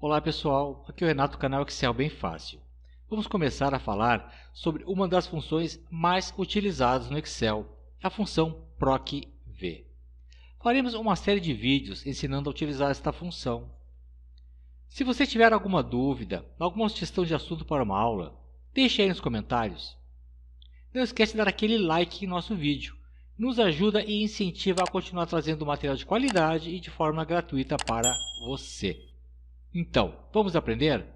Olá pessoal, aqui é o Renato do canal Excel Bem Fácil. Vamos começar a falar sobre uma das funções mais utilizadas no Excel, a função PROC-V. Faremos uma série de vídeos ensinando a utilizar esta função. Se você tiver alguma dúvida, alguma sugestão de assunto para uma aula, deixe aí nos comentários. Não esquece de dar aquele like em nosso vídeo, nos ajuda e incentiva a continuar trazendo material de qualidade e de forma gratuita para você. Então, vamos aprender?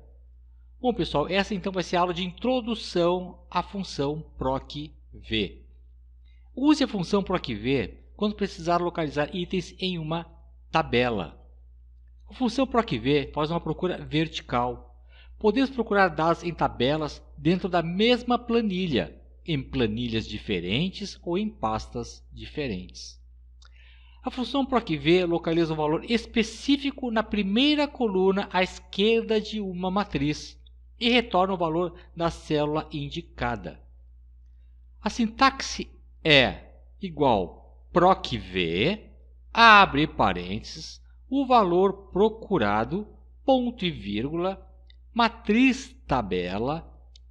Bom pessoal, essa então vai ser a aula de introdução à função PROC-V. Use a função PROC-V quando precisar localizar itens em uma tabela. A função PROC-V faz uma procura vertical. Podemos procurar dados em tabelas dentro da mesma planilha, em planilhas diferentes ou em pastas diferentes. A função PROC-V localiza um valor específico na primeira coluna à esquerda de uma matriz e retorna o valor da célula indicada. A sintaxe é igual PROC-V, abre parênteses, o valor procurado, ponto e vírgula, matriz tabela,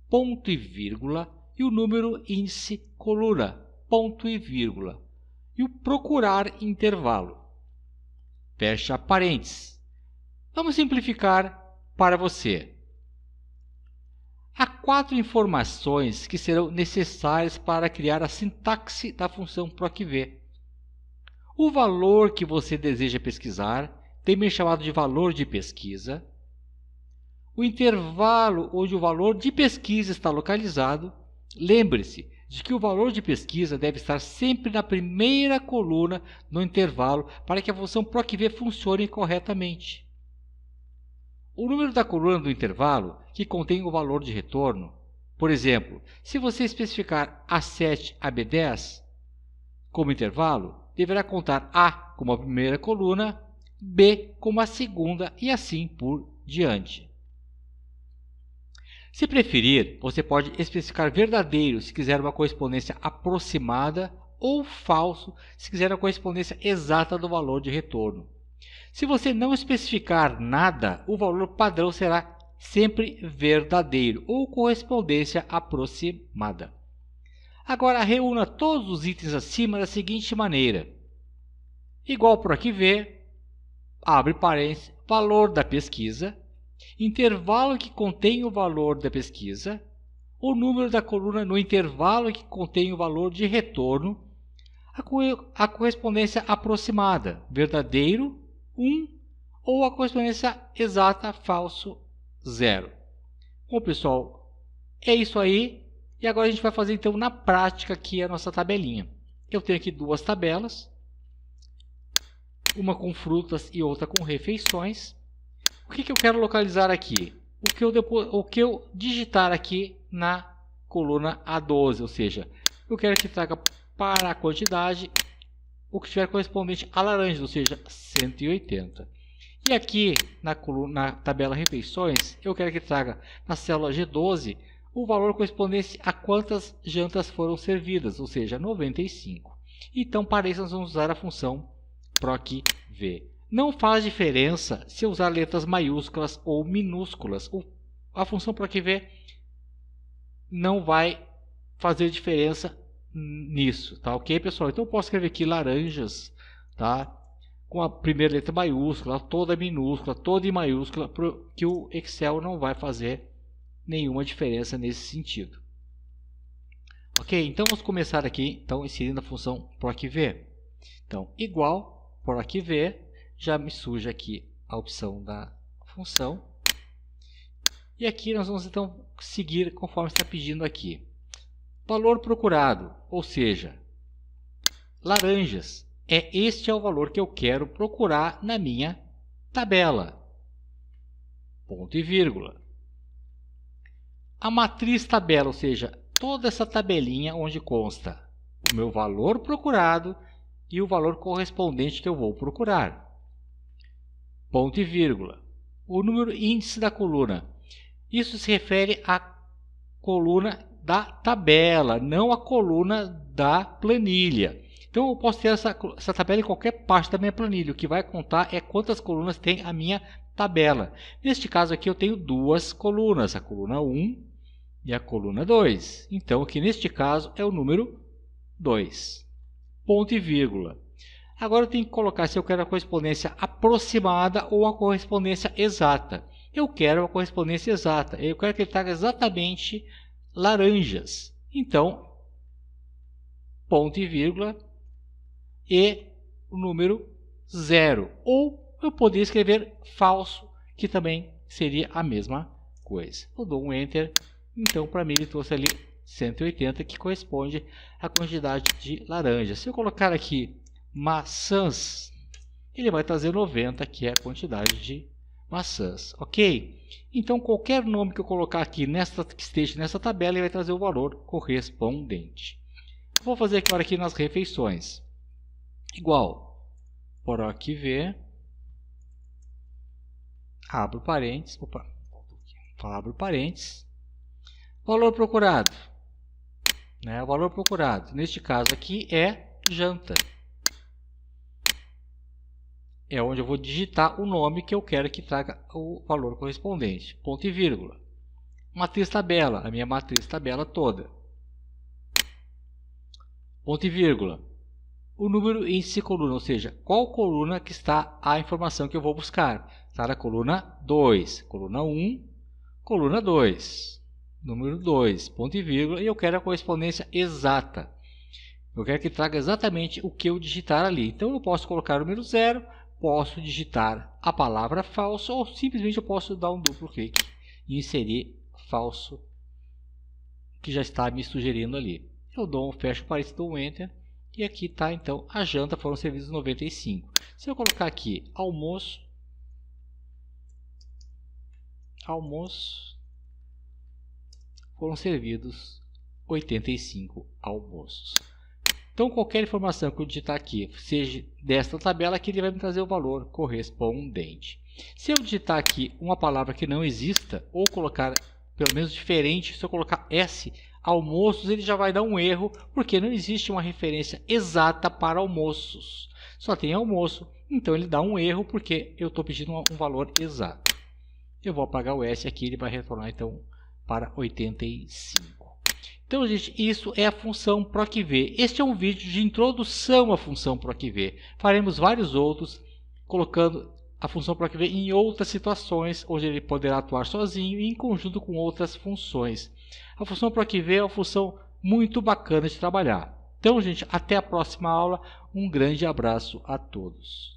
ponto e vírgula, e o número índice coluna, ponto e vírgula. E o procurar intervalo. Fecha parênteses. Vamos simplificar para você. Há 4 informações que serão necessárias para criar a sintaxe da função PROC-V. O valor que você deseja pesquisar, também chamado de valor de pesquisa. O intervalo onde o valor de pesquisa está localizado. Lembre-se de que o valor de pesquisa deve estar sempre na primeira coluna no intervalo para que a função PROC-V funcione corretamente. O número da coluna do intervalo que contém o valor de retorno. Por exemplo, se você especificar A7 a B10 como intervalo, deverá contar A como a primeira coluna, B como a segunda e assim por diante. Se preferir, você pode especificar verdadeiro se quiser uma correspondência aproximada ou falso se quiser a correspondência exata do valor de retorno. Se você não especificar nada, o valor padrão será sempre verdadeiro ou correspondência aproximada. Agora, reúna todos os itens acima da seguinte maneira. Igual PROC-V, abre parênteses, valor da pesquisa, intervalo que contém o valor da pesquisa, o número da coluna no intervalo que contém o valor de retorno, a correspondência aproximada, verdadeiro, 1, ou a correspondência exata, falso, 0. Bom, pessoal, é isso aí. E agora a gente vai fazer então na prática aqui a nossa tabelinha. Eu tenho aqui 2 tabelas, uma com frutas e outra com refeições. O que eu quero localizar aqui? O que eu digitar aqui na coluna A12, ou seja, eu quero que traga para a quantidade o que estiver correspondente a laranja, ou seja, 180. E aqui na tabela refeições, eu quero que traga na célula G12 o valor correspondente a quantas jantas foram servidas, ou seja, 95. Então, para isso, nós vamos usar a função PROC-V. Não faz diferença se usar letras maiúsculas ou minúsculas. A função PROC-V não vai fazer diferença nisso, tá ok, pessoal? Então eu posso escrever aqui laranjas, tá? Com a primeira letra maiúscula, toda minúscula, toda em maiúscula, que o Excel não vai fazer nenhuma diferença nesse sentido. Ok, então vamos começar aqui, então, inserindo a função PROC-V. Então, igual PROC-V. Já me surge aqui a opção da função. E aqui nós vamos então seguir conforme está pedindo aqui. Valor procurado, ou seja, laranjas. Este é o valor que eu quero procurar na minha tabela. Ponto e vírgula. A matriz tabela, ou seja, toda essa tabelinha onde consta o meu valor procurado e o valor correspondente que eu vou procurar. Ponto e vírgula. O número índice da coluna. Isso se refere à coluna da tabela, não à coluna da planilha. Então eu posso ter essa tabela em qualquer parte da minha planilha. O que vai contar é quantas colunas tem a minha tabela. Neste caso aqui eu tenho duas colunas, a coluna 1 e a coluna 2. Então aqui neste caso é o número 2. Ponto e vírgula. Agora eu tenho que colocar se eu quero a correspondência aproximada ou a correspondência exata. Eu quero a correspondência exata. Eu quero que ele traga exatamente laranjas. Então, ponto e vírgula e o número 0. Ou eu poderia escrever falso, que também seria a mesma coisa. Eu dou um Enter. Então, para mim, ele trouxe ali 180, que corresponde à quantidade de laranjas. Se eu colocar aqui maçãs, ele vai trazer 90, que é a quantidade de maçãs, ok? Então, qualquer nome que eu colocar aqui que esteja nessa tabela, ele vai trazer o valor correspondente. Vou fazer agora aqui nas refeições. Igual, proc v, abro parênteses, abro parênteses, valor procurado. O valor procurado, neste caso aqui, é janta. É onde eu vou digitar o nome que eu quero que traga o valor correspondente. Ponto e vírgula. Matriz tabela, a minha matriz tabela toda. Ponto e vírgula. O número índice coluna, ou seja, qual coluna que está a informação que eu vou buscar. Está na coluna 2, coluna 1, coluna 2, número 2, ponto e vírgula, e eu quero a correspondência exata. Eu quero que traga exatamente o que eu digitar ali. Então eu posso colocar o número 0, posso digitar a palavra falso ou simplesmente eu posso dar um duplo clique e inserir falso, que já está me sugerindo ali. Eu dou um fecho parênteses, dou um Enter e aqui está então a janta, foram servidos 95. Se eu colocar aqui almoço, foram servidos 85 almoços. Então, qualquer informação que eu digitar aqui, seja desta tabela, aqui ele vai me trazer o valor correspondente. Se eu digitar aqui uma palavra que não exista, ou colocar pelo menos diferente, se eu colocar S, almoços, ele já vai dar um erro, porque não existe uma referência exata para almoços. Só tem almoço, então ele dá um erro, porque eu estou pedindo um valor exato. Eu vou apagar o S aqui, ele vai retornar então para 85. Então, gente, isso é a função procv. Este é um vídeo de introdução à função procv. Faremos vários outros, colocando a função procv em outras situações, onde ele poderá atuar sozinho e em conjunto com outras funções. A função procv é uma função muito bacana de trabalhar. Então, gente, até a próxima aula. Um grande abraço a todos.